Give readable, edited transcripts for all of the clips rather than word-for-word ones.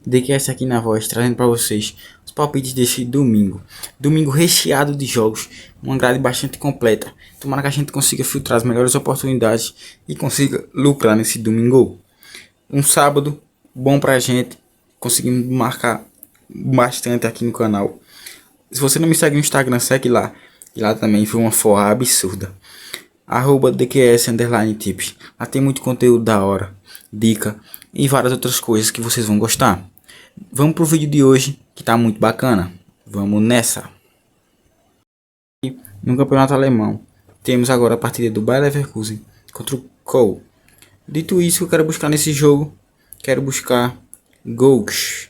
DQS aqui na voz, trazendo para vocês os palpites desse domingo. Domingo recheado de jogos, uma grade bastante completa. Tomara que a gente consiga filtrar as melhores oportunidades e consiga lucrar nesse domingo. Um sábado bom pra gente, conseguimos marcar bastante aqui no canal. Se você não me segue no Instagram, segue lá. E lá também foi uma forra absurda. @DQS_tips. Lá tem muito conteúdo da hora, dica e várias outras coisas que vocês vão gostar. Vamos pro vídeo de hoje, que tá muito bacana. Vamos nessa. No campeonato alemão, temos agora a partida do Bayer Leverkusen contra o Köln. Dito isso, eu quero buscar nesse jogo, quero buscar gols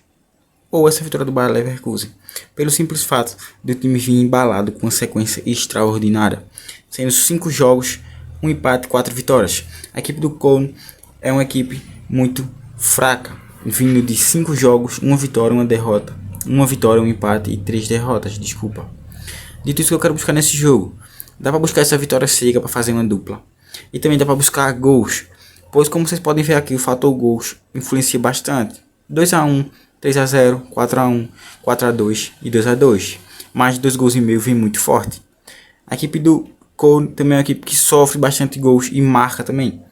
ou essa vitória do Bayer Leverkusen, pelo simples fato do time vir embalado com uma sequência extraordinária, sendo 5 jogos, 1 empate e 4 vitórias. A equipe do Köln é uma equipe muito fraca, vindo de 5 jogos, 1 vitória, 1 derrota, 1 vitória, 1 empate e 3 derrotas, desculpa. Dito isso, que eu quero buscar nesse jogo, dá para buscar essa vitória cega para fazer uma dupla, e também dá para buscar gols, pois como vocês podem ver aqui, o fator gols influencia bastante. 2-1, 3-0, 4-1, 4-2 e 2-2. Mais de 2 gols e meio vem muito forte. A equipe do Köln também é uma equipe que sofre bastante gols e marca também.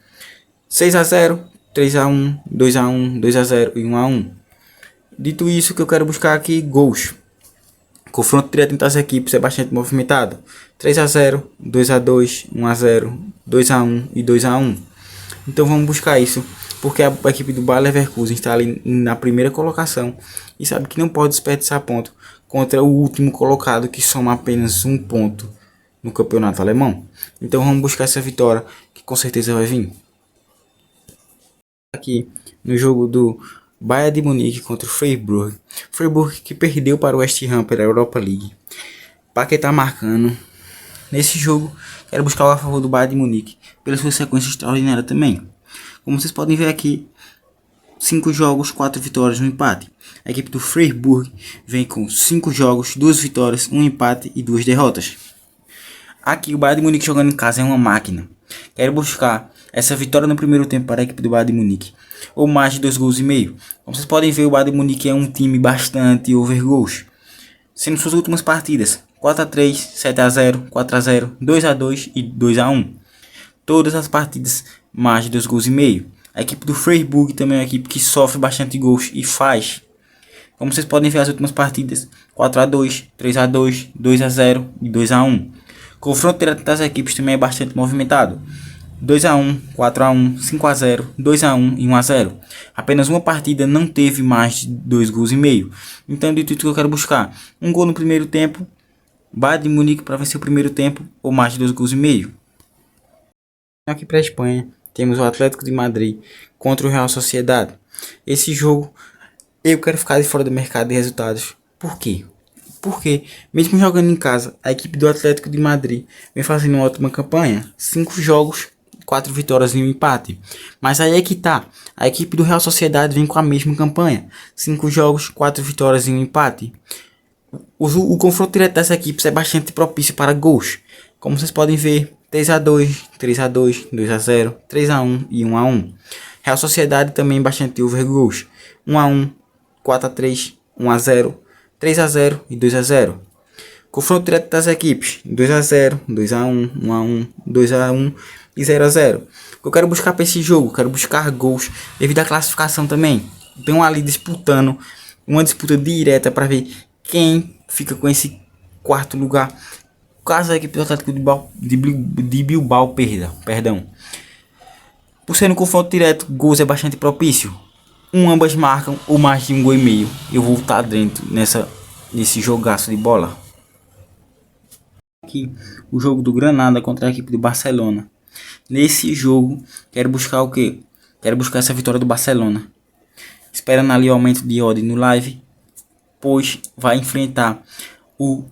6-0, 3-1, 2-1, 2-0 e 1-1. Dito isso, que eu quero buscar aqui gols. Confronto direto entre as equipes é bastante movimentado. 3-0, 2-2, 1-0, 2-1 e 2-1. Então vamos buscar isso, porque a equipe do Bayer Leverkusen está ali na primeira colocação e sabe que não pode desperdiçar ponto contra o último colocado, que soma apenas 1 ponto no campeonato alemão. Então vamos buscar essa vitória, que com certeza vai vir. Aqui no jogo do Bayern de Munique contra o Freiburg. Freiburg que perdeu para o West Ham pela Europa League. Paquetá marcando. Nesse jogo, quero buscar o a favor do Bayern de Munique, pela sua sequência extraordinária também. Como vocês podem ver aqui, 5 jogos, 4 vitórias, 1 empate. A equipe do Freiburg vem com 5 jogos, 2 vitórias, 1 empate e 2 derrotas. Aqui o Bayern de Munique jogando em casa é uma máquina. Quero buscar essa vitória no primeiro tempo para a equipe do Bayern de Munique, ou mais de 2 gols e meio. Como vocês podem ver, o Bayern de Munique é um time bastante over gols, sendo suas últimas partidas 4-3, 7-0, 4-0, 2-2 e 2-1. Todas as partidas mais de 2 gols e meio. A equipe do Freiburg também é uma equipe que sofre bastante gols e faz. Como vocês podem ver, as últimas partidas 4-2, 3-2, 2-0 e 2-1. Confronto direto das equipes também é bastante movimentado. 2-1, 4-1, 5-0, 2-1 e 1-0. Apenas uma partida não teve mais de 2 gols e meio. Então, de tudo que eu quero buscar, um gol no primeiro tempo, Bayern de Munique para vencer o primeiro tempo, ou mais de 2 gols e meio. Aqui para a Espanha, temos o Atlético de Madrid contra o Real Sociedade. Esse jogo, eu quero ficar de fora do mercado de resultados. Por quê? Porque, mesmo jogando em casa, a equipe do Atlético de Madrid vem fazendo uma ótima campanha. 5 jogos, 4 vitórias e 1 empate. Mas aí é que tá. A equipe do Real Sociedade vem com a mesma campanha. 5 jogos, 4 vitórias e 1 empate. O confronto direto dessas equipes é bastante propício para gols. Como vocês podem ver, 3-2, 3-2, 2-0, 3-1 e 1-1. Real Sociedade também bastante over gols. 1-1, 4-3, 1-0, 3-0 e 2-0. Confronto direto das equipes, 2-0, 2-1, 1-1, 2-1 e 0-0. Eu quero buscar para esse jogo, quero buscar gols devido à classificação também. Estão ali disputando uma disputa direta para ver quem fica com esse quarto lugar, caso a equipe do Atlético de Bilbao perda. Por ser um confronto direto, gols é bastante propício. Ambas marcam ou mais de 1 gol e meio. Eu vou estar dentro nesse jogaço de bola. Aqui o jogo do Granada contra a equipe do Barcelona. Nesse jogo, quero buscar o que? Quero buscar essa vitória do Barcelona. Esperando ali o aumento de odd no live, pois vai enfrentar o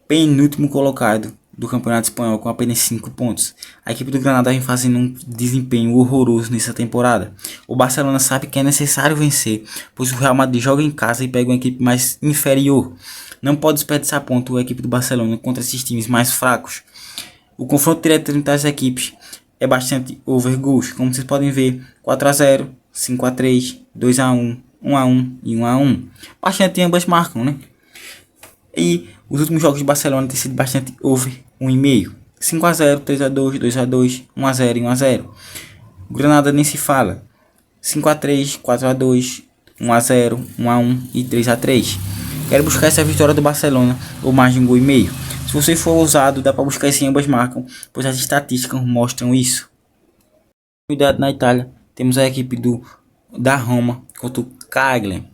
penúltimo colocado do Campeonato Espanhol com apenas 5 pontos. A equipe do Granada vem fazendo um desempenho horroroso nessa temporada. O Barcelona sabe que é necessário vencer, pois o Real Madrid joga em casa e pega uma equipe mais inferior. Não pode desperdiçar ponto a equipe do Barcelona contra esses times mais fracos. O confronto direto entre as equipes é bastante over goals, como vocês podem ver, 4-0, 5-3, 2-1, 1-1 e 1-1. Bastante ambas marcam, né? E os últimos jogos de Barcelona têm sido bastante over 1,5. 5-0, 3-2, 2-2, 1-0 e 1-0. Granada nem se fala. 5-3, 4-2, 1-0, 1-1 e 3-3. Quero buscar essa vitória do Barcelona ou mais de 1,5 gol. Se você for ousado, dá para buscar esse ambas marcam, pois as estatísticas mostram isso. Cuidado na Itália, temos a equipe da Roma contra o Cagliari.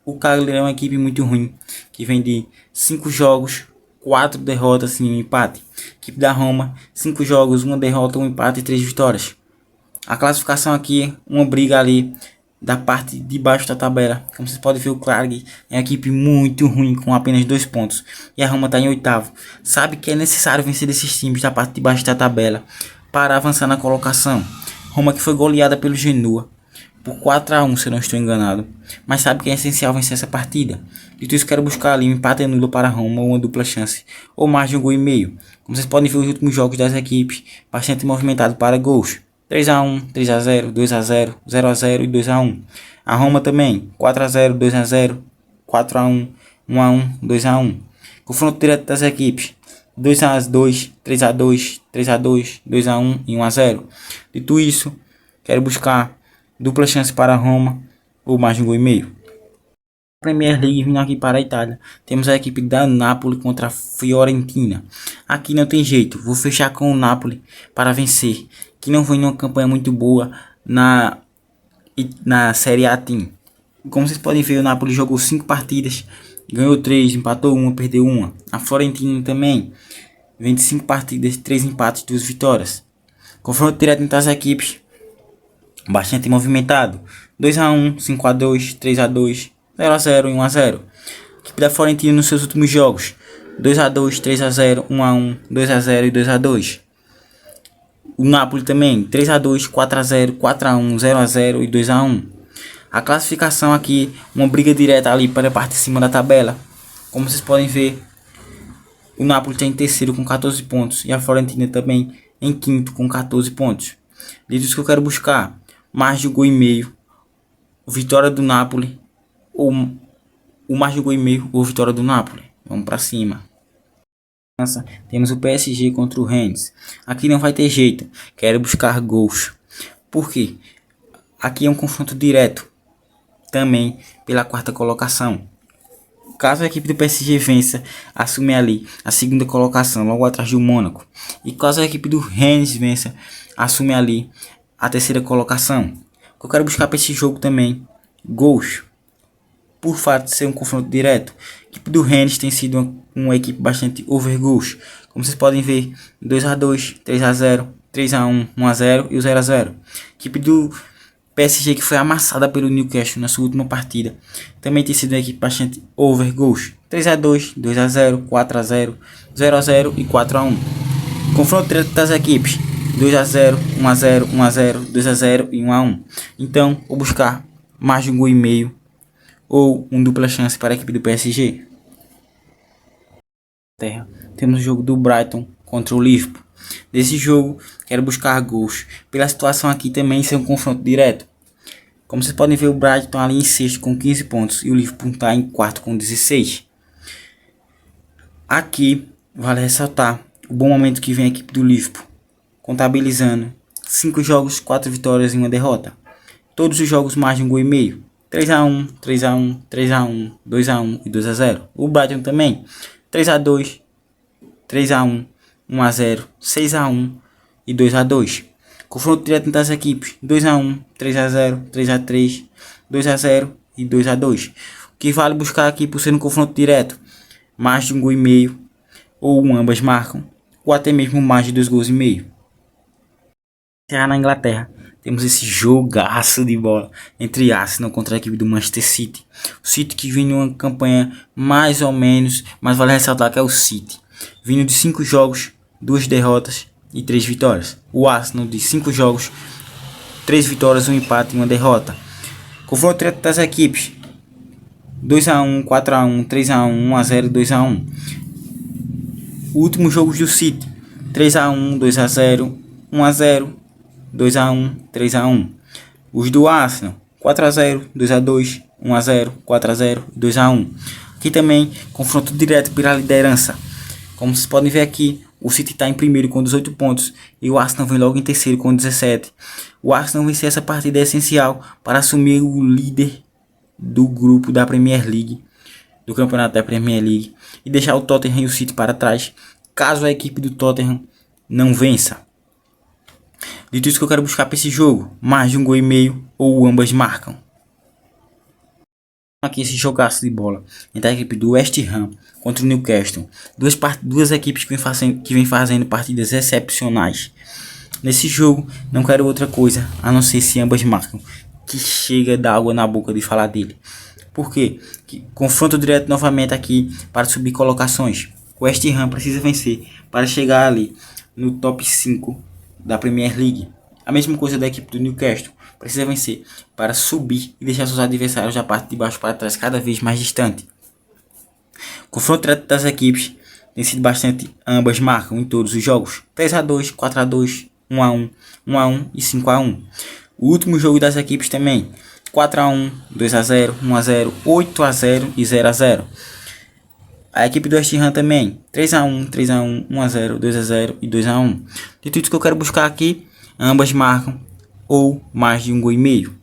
O Cagliari é uma equipe muito ruim, que vem de 5 jogos, 4 derrotas e 1 empate. Equipe da Roma, 5 jogos, 1 derrota, 1 empate e 3 vitórias. A classificação aqui, uma briga ali da parte de baixo da tabela. Como vocês podem ver, o Cagliari é uma equipe muito ruim, com apenas 2 pontos. E a Roma está em 8º. Sabe que é necessário vencer esses times da parte de baixo da tabela para avançar na colocação. Roma que foi goleada pelo Genoa por 4-1, se eu não estou enganado. Mas sabe que é essencial vencer essa partida. Dito isso, quero buscar ali um empate nulo para a Roma ou uma dupla chance, ou mais de 1,5 gol. Como vocês podem ver, os últimos jogos das equipes, bastante movimentado para gols. 3-1, 3-0, 2-0, 0-0 e 2-1. A Roma também, 4-0, 2-0, 4-1, 1-1, 2-1. Confronto direto das equipes, 2-2, 3-2, 3-2, 2-1 e 1-0. Dito isso, quero buscar dupla chance para a Roma ou mais de 1,5 gol. Premier League, vindo aqui para a Itália, temos a equipe da Napoli contra a Fiorentina. Aqui não tem jeito, vou fechar com o Napoli para vencer, que não foi numa campanha muito boa na Série A Team. Como vocês podem ver, o Napoli jogou 5 partidas, ganhou 3, empatou 1, perdeu 1. A Fiorentina também vem de 5 partidas, 3 empates e 2 vitórias. Confronto direto entre as equipes, bastante movimentado. 2-1, 5-2, 3-2, 0-0 e 1-0. Equipe da Fiorentina nos seus últimos jogos, 2-2, 3-0, 1-1, 2-0 e 2-2. O Napoli também, 3-2, 4-0, 4-1, 0-0 e 2-1. A classificação aqui, uma briga direta ali para a parte de cima da tabela. Como vocês podem ver, o Napoli está em terceiro com 14 pontos e a Fiorentina também em quinto com 14 pontos. Dito isso que eu quero buscar, mais de 1,5 gol, vitória do Napoli ou o mais de 1,5 gol ou vitória do Napoli. Vamos para cima. Temos o PSG contra o Rennes. Aqui não vai ter jeito, quero buscar gols. Por quê? Aqui é um confronto direto, também pela 4ª colocação. Caso a equipe do PSG vença, assume ali a 2ª colocação, logo atrás do Mônaco. E caso a equipe do Rennes vença, assume ali a 3ª colocação. Eu quero buscar para esse jogo também gols, por fato de ser um confronto direto. A equipe do Rennes tem sido uma equipe bastante over gols. Como vocês podem ver, 2-2, 3-0, 3-1, 1-0 e o 0-0. Equipe do PSG que foi amassada pelo Newcastle na sua última partida, também tem sido uma equipe bastante over gols. 3-2, 2-0, 4-0, 0-0 e 4-1. Confronto direto das equipes, 2-0, 1-0, 1-0, 2-0 e 1-1. Então, vou buscar mais de 1,5 gol ou um dupla chance para a equipe do PSG. Temos o jogo do Brighton contra o Liverpool. Desse jogo, quero buscar gols. Pela situação aqui também ser um confronto direto. Como vocês podem ver, o Brighton está ali em sexto com 15 pontos e o Liverpool está em quarto com 16. Aqui, vale ressaltar o bom momento que vem a equipe do Liverpool, contabilizando 5 jogos, 4 vitórias e 1 derrota. Todos os jogos mais de 1,5 gol. 3-1, 3-1, 3-1, 2-1 e 2-0. O Brighton também, 3-2, 3-1, 1-0, 6-1 e 2-2. Confronto direto entre as equipes, 2-1, 3-0, 3-3, 2-0 e 2-2. O que vale buscar aqui por ser um confronto direto, mais de 1,5 gol ou ambas marcam, ou até mesmo mais de 2,5 gols. Na Inglaterra, temos esse jogaço de bola entre Arsenal contra a equipe do Manchester City. O City que vem numa campanha mais ou menos, mas vale ressaltar que é o City, vindo de 5 jogos, 2 derrotas e 3 vitórias. O Arsenal de 5 jogos, 3 vitórias, 1 empate e 1 derrota. Confronto direto das equipes, 2-1, 4-1, 3-1, 1-0 e 2-1. O último jogo do City, 3-1, 2-0, 1-0, 2-1, 3-1. Os do Arsenal, 4-0, 2-2, 1 a 0, 4 a 0, 2 a 1. Aqui também confronto direto pela liderança. Como vocês podem ver aqui, o City está em primeiro com 18 pontos e o Arsenal vem logo em terceiro com 17. O Arsenal vencer essa partida é essencial para assumir o líder do grupo da Premier League, do campeonato da Premier League, e deixar o Tottenham e o City para trás, caso a equipe do Tottenham não vença. Dito isso, que eu quero buscar para esse jogo, mais de 1,5 gol ou ambas marcam. Aqui esse jogaço de bola entre a equipe do West Ham contra o Newcastle. Duas equipes que vem fazendo partidas excepcionais. Nesse jogo não quero outra coisa a não ser se ambas marcam, que chega da água na boca de falar dele. Por quê? Confronto direto novamente aqui para subir colocações. O West Ham precisa vencer para chegar ali no top 5 da Premier League. A mesma coisa da equipe do Newcastle. Precisa vencer para subir e deixar seus adversários da parte de baixo para trás cada vez mais distante. O confronto direto das equipes tem sido bastante, ambas marcam em todos os jogos. 3 a 2, 4 a 2, 1 a 1, 1 a 1 e 5 a 1. O último jogo das equipes também. 4 a 1, 2 a 0, 1 a 0, 8 a 0 e 0 a 0. A equipe do West Ham também. 3 a 1, 3 a 1, 1 a 0, 2 a 0 e 2 a 1. De tudo que eu quero buscar aqui, ambas marcam ou mais de 1,5 gol.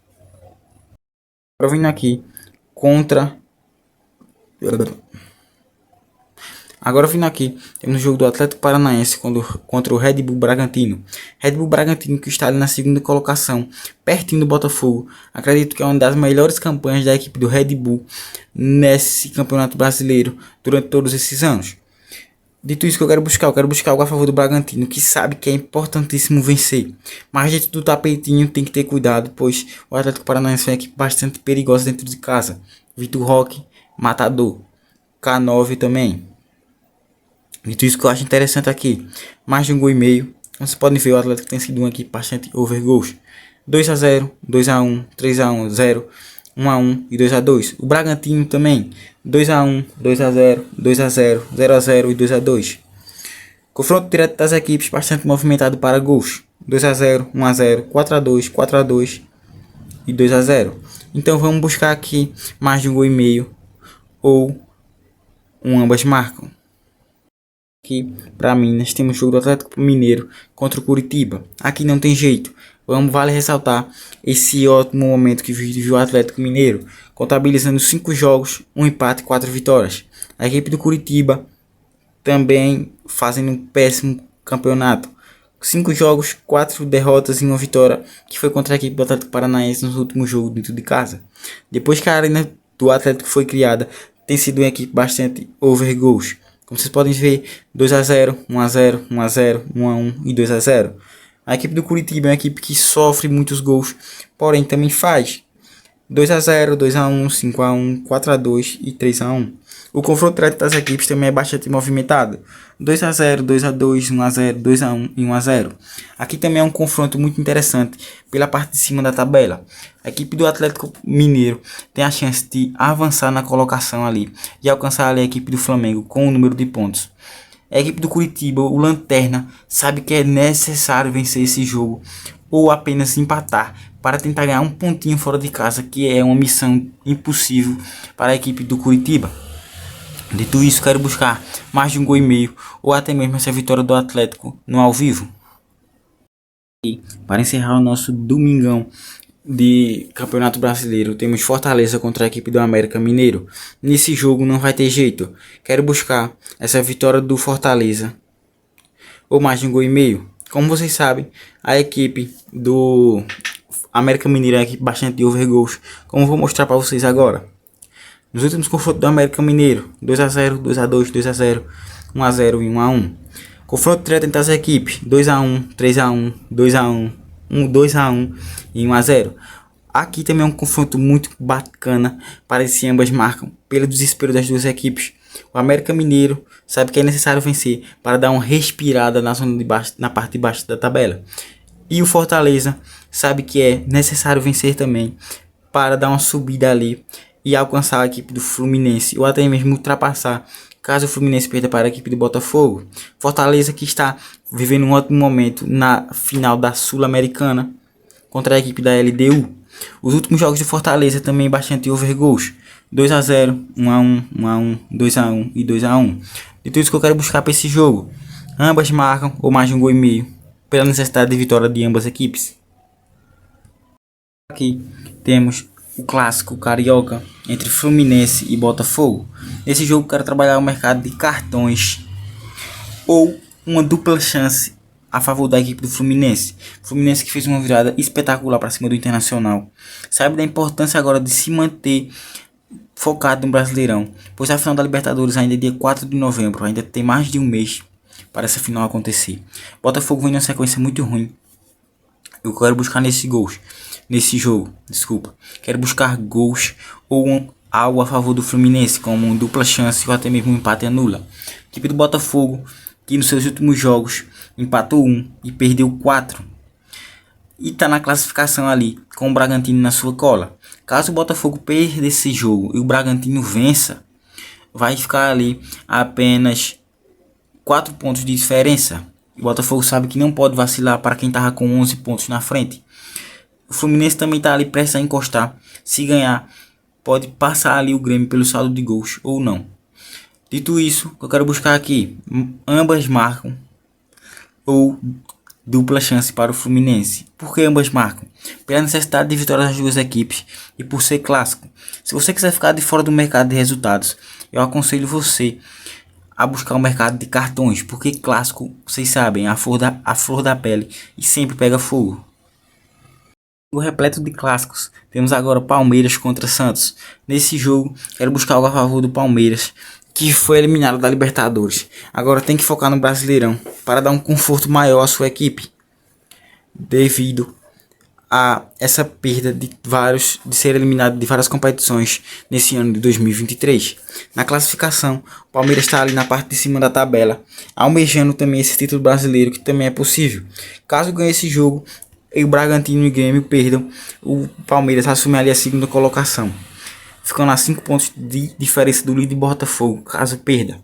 Agora vindo aqui temos o jogo do Atlético Paranaense contra o Red Bull Bragantino. Red Bull Bragantino que está ali na segunda colocação, pertinho do Botafogo. Acredito que é uma das melhores campanhas da equipe do Red Bull nesse campeonato brasileiro durante todos esses anos. Dito isso, que eu quero buscar algo a favor do Bragantino, que sabe que é importantíssimo vencer. Mas dentro do tapetinho tem que ter cuidado, pois o Atlético Paranaense é uma equipe bastante perigosa dentro de casa. Vitor Roque, matador. K9 também. Dito isso, que eu acho interessante aqui, mais de 1,5 gol. Como vocês podem ver, o Atlético tem sido uma equipe bastante over gols. 2 a 0, 2 a 1, 3 a 1, 0, 1 a 1 e 2 a 2. O Bragantino também. 2 a 1, 2 a 0, 2 a 0, 0 a 0 e 2 a 2. Confronto direto das equipes bastante movimentado para gols. 2 a 0, 1 a 0, 4 a 2, 4 a 2 e 2 a 0. Então vamos buscar aqui mais de 1,5 gol ou ambas marcam. Aqui para mim nós temos o jogo do Atlético Mineiro contra o Curitiba. Aqui não tem jeito. Vale ressaltar esse ótimo momento que vive o Atlético Mineiro, contabilizando 5 jogos, 1 empate e 4 vitórias. A equipe do Curitiba também fazendo um péssimo campeonato. 5 jogos, 4 derrotas e 1 vitória, que foi contra a equipe do Atlético Paranaense nos últimos jogos dentro de casa. Depois que a arena do Atlético foi criada, tem sido uma equipe bastante over goals. Como vocês podem ver, 2 a 0, 1 a 0, 1 a 0, 1 a 1 e 2 a 0. A equipe do Curitiba é uma equipe que sofre muitos gols, porém também faz 2 a 0, 2 a 1, 5 a 1, 4 a 2 e 3 a 1. O confronto direto das equipes também é bastante movimentado. 2 a 0, 2 a 2, 1 a 0, 2 a 1 e 1 a 0. Aqui também é um confronto muito interessante pela parte de cima da tabela. A equipe do Atlético Mineiro tem a chance de avançar na colocação ali e alcançar ali a equipe do Flamengo com o número de pontos. A equipe do Curitiba, o Lanterna, sabe que é necessário vencer esse jogo ou apenas empatar para tentar ganhar um pontinho fora de casa, que é uma missão impossível para a equipe do Curitiba. Dito isso, quero buscar mais de 1,5 gol ou até mesmo essa vitória do Atlético no ao vivo. E para encerrar o nosso domingão de Campeonato Brasileiro, temos Fortaleza contra a equipe do América Mineiro. Nesse jogo não vai ter jeito. Quero buscar essa vitória do Fortaleza ou mais de 1,5 gol. Como vocês sabem, a equipe do América Mineiro é uma equipe bastante over gols, como vou mostrar para vocês agora. Nos últimos confrontos do América Mineiro, 2 a 0, 2 a 2, 2 a 0, 1 a 0 e 1 a 1. Confronto direto entre as equipes, 2 a 1, 3 a 1, 2 a 1, 2 a 1 e 1 a 0. Aqui também é um confronto muito bacana para se ambas marcam, pelo desespero das duas equipes. O América Mineiro sabe que é necessário vencer para dar uma respirada na zona de baixo, na parte de baixo da tabela. E o Fortaleza sabe que é necessário vencer também para dar uma subida ali e alcançar a equipe do Fluminense ou até mesmo ultrapassar caso o Fluminense perda para a equipe do Botafogo. Fortaleza que está vivendo um ótimo momento na final da Sul-Americana contra a equipe da LDU. Os últimos jogos de Fortaleza também bastante over gols. 2 a 0, 1 a 1, 1 a 1, 2 a 1 e 2 a 1. De tudo isso que eu quero buscar para esse jogo. Ambas marcam ou mais de um gol e meio, pela necessidade de vitória de ambas equipes. Aqui temos o clássico carioca entre Fluminense e Botafogo. Nesse jogo eu quero trabalhar o mercado de cartões ou uma dupla chance a favor da equipe do Fluminense. Fluminense que fez uma virada espetacular para cima do Internacional. Sabe da importância agora de se manter focado no Brasileirão, pois a final da Libertadores ainda é dia 4 de novembro, ainda tem mais de um mês para essa final acontecer. Botafogo vem numa sequência muito ruim. Eu quero buscar nesse jogo, quero buscar gols ou algo a favor do Fluminense, como uma dupla chance ou até mesmo um empate anula. A equipe do Botafogo, que nos seus últimos jogos empatou 1 e perdeu 4. E está na classificação ali, com o Bragantino na sua cola. Caso o Botafogo perda esse jogo e o Bragantino vença, vai ficar ali a apenas 4 pontos de diferença. O Botafogo sabe que não pode vacilar para quem estava com 11 pontos na frente. O Fluminense também está ali prestes a encostar. Se ganhar, pode passar ali o Grêmio pelo saldo de gols ou não. Dito isso, eu quero buscar aqui, ambas marcam ou dupla chance para o Fluminense. Por que ambas marcam? Pela necessidade de vitória das duas equipes e por ser clássico. Se você quiser ficar de fora do mercado de resultados, eu aconselho você a buscar o mercado de cartões, porque clássico, vocês sabem, a flor da pele e sempre pega fogo. O repleto de clássicos, temos agora Palmeiras contra Santos. Nesse jogo, quero buscar algo a favor do Palmeiras, que foi eliminado da Libertadores. Agora tem que focar no Brasileirão para dar um conforto maior à sua equipe, devido a essa perda de ser eliminado de várias competições nesse ano de 2023. Na classificação, o Palmeiras está ali na parte de cima da tabela, almejando também esse título brasileiro, que também é possível. Caso ganhe esse jogo e o Bragantino e o Grêmio perdam, o Palmeiras assume ali a segunda colocação, ficando a 5 pontos de diferença do líder Botafogo, caso perda.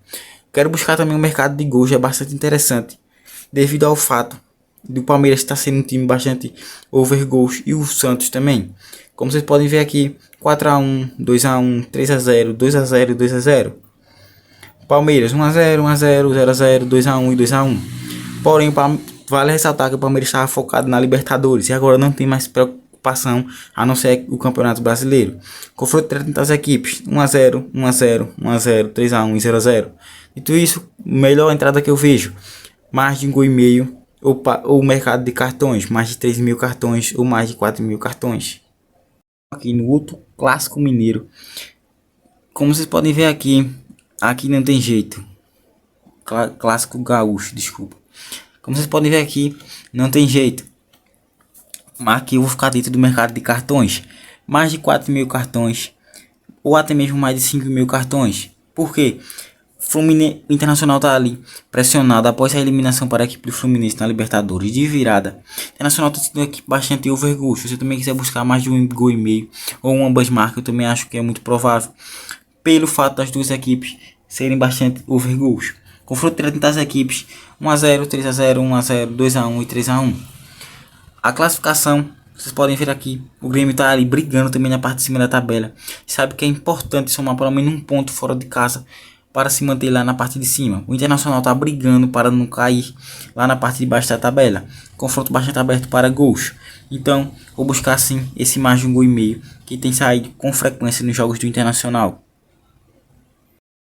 Quero buscar também o mercado de gols, é bastante interessante, devido ao fato do Palmeiras estar sendo um time bastante over gols e o Santos também. Como vocês podem ver aqui, 4 a 1, 2 a 1, 3 a 0, 2 a 0, 2 a 0. Palmeiras 1 a 0, 1 a 0, 0 a 0, 2 a 1 e 2 a 1. Porém, vale ressaltar que o Palmeiras estava focado na Libertadores e agora não tem mais preocupação a não ser o Campeonato Brasileiro. Confronto entre as equipes, 1 a 0, 1 a 0, 1 a 0, 3 a 1 e 0 a 0. Dito isso, melhor entrada que eu vejo, mais de um gol e meio, ou o mercado de cartões, mais de 3 mil cartões ou mais de 4 mil cartões. Aqui no outro clássico mineiro, como vocês podem ver aqui não tem jeito. Clássico gaúcho, desculpa. Como vocês podem ver aqui, não tem jeito. Mas aqui eu vou ficar dentro do mercado de cartões, mais de 4 mil cartões ou até mesmo mais de 5 mil cartões. Por quê? O Internacional está ali pressionado após a eliminação para a equipe do Fluminense na Libertadores de virada. O Internacional está sendo uma equipe bastante over goal. Se você também quiser buscar mais de um gol e meio ou um ambas marcas, eu também acho que é muito provável, pelo fato das duas equipes serem bastante over goals. Confronto entre as equipes, 1 a 0, 3 a 0, 1 a 0, 2 a 1 e 3 a 1. A classificação, vocês podem ver aqui, o Grêmio está ali brigando também na parte de cima da tabela. Sabe que é importante somar pelo menos um ponto fora de casa para se manter lá na parte de cima. O Internacional está brigando para não cair lá na parte de baixo da tabela. Confronto bastante aberto para gols. Então, vou buscar sim esse mais de um gol e meio que tem saído com frequência nos jogos do Internacional.